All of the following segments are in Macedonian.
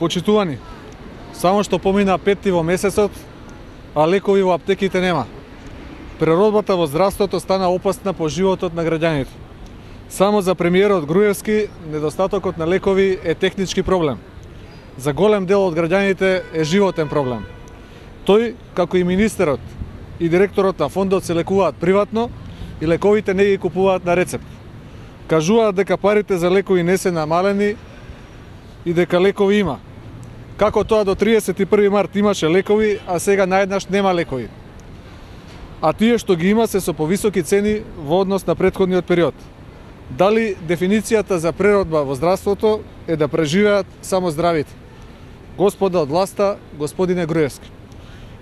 Почитувани, само што помина 5 во месецот, а лекови во аптеките нема. Преродбата во здравството стана опасна по животот на граѓаните. Само за премиерот Груевски, недостатокот на лекови е технички проблем. За голем дел од граѓаните е животен проблем. Тој, како и министерот и директорот на фондот се лекуваат приватно и лековите не ги купуваат на рецепт. Кажуваат дека парите за лекови не се намалени и дека лекови има. Како тоа до 31 март имаше лекови, а сега наеднаш нема лекови? А тие што ги има се со повисоки цени во однос на претходниот период. Дали дефиницијата за преродба во здравството е да преживеат само здравите? Господа од власта, господине Груевски,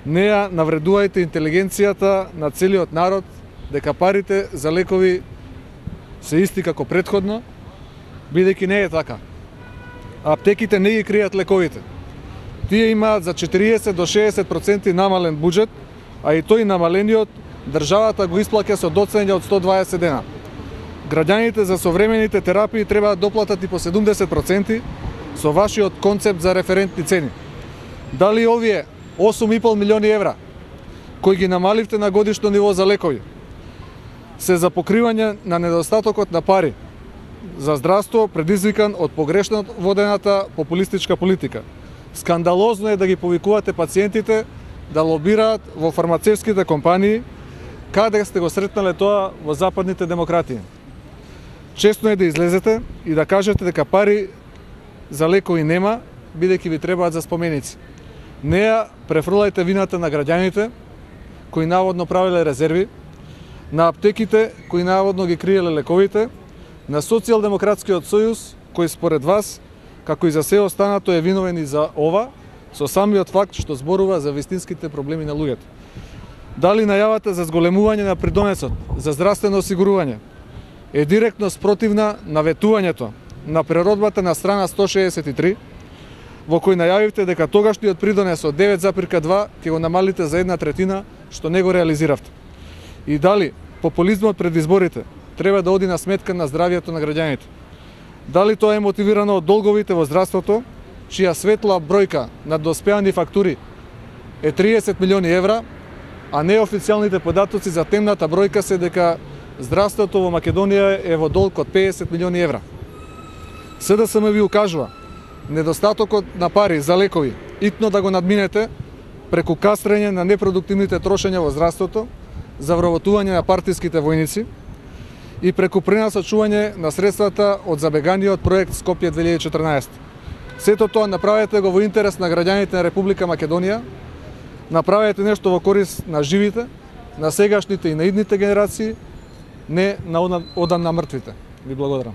не ја навредувајте интелигенцијата на целиот народ дека парите за лекови се исти како претходно, бидејќи не е така. Аптеките не ги кријат лековите. Тие имаат за 40 до 60% намален буџет, а и тој намалениот државата го исплаќа со доцнење од 120 дена. Граѓаните за современите терапии треба да доплатат и по 70% со вашиот концепт за референтни цени. Дали овие 8,5 милиони евра кои ги намаливте на годишно ниво за лекови се за покривање на недостатокот на пари за здравство предизвикан од погрешно водената популистичка политика? Скандалозно е да ги повикувате пациентите да лобираат во фармацевските компании, каде сте го сретнале тоа во западните демократии. Честно е да излезете и да кажете дека пари за лекови нема, бидејќи ви требаат за споменици. Не ја префрлајте вината на граѓаните кои наводно правеле резерви, на аптеките кои наводно ги криеле лековите, на Социјалдемократскиот сојуз кој според вас, како и за се останато, е виновен и за ова, со самиот факт што зборува за вистинските проблеми на луѓето. Дали најавата за зголемување на придонесот за здравствено осигурување е директно спротивна на ветувањето на преродбата на страна 163, во кој најавивте дека тогашниот придонес од 9,2 ќе го намалите за 1/3, што не го реализиравте? И дали популизмот пред изборите треба да оди на сметка на здравието на граѓаните? Дали тоа е мотивирано од долговите во здравството, чија светла бројка на доспеани фактури е 30 милиони евра, а неофицијалните податоци за темната бројка се дека здравството во Македонија е во долг од 50 милиони евра? СДСМ ви укажува недостатокот на пари за лекови итно да го надминете преку кастрење на непродуктивните трошења во здравството, за вработување на партиските војници и преку пренасочување на средствата од забеганиот проект Скопје 2014. Сето тоа направете го во интерес на граѓаните на Република Македонија, направете нешто во корист на живите, на сегашните и на идните генерации, не на одан на мртвите. Ви благодарам.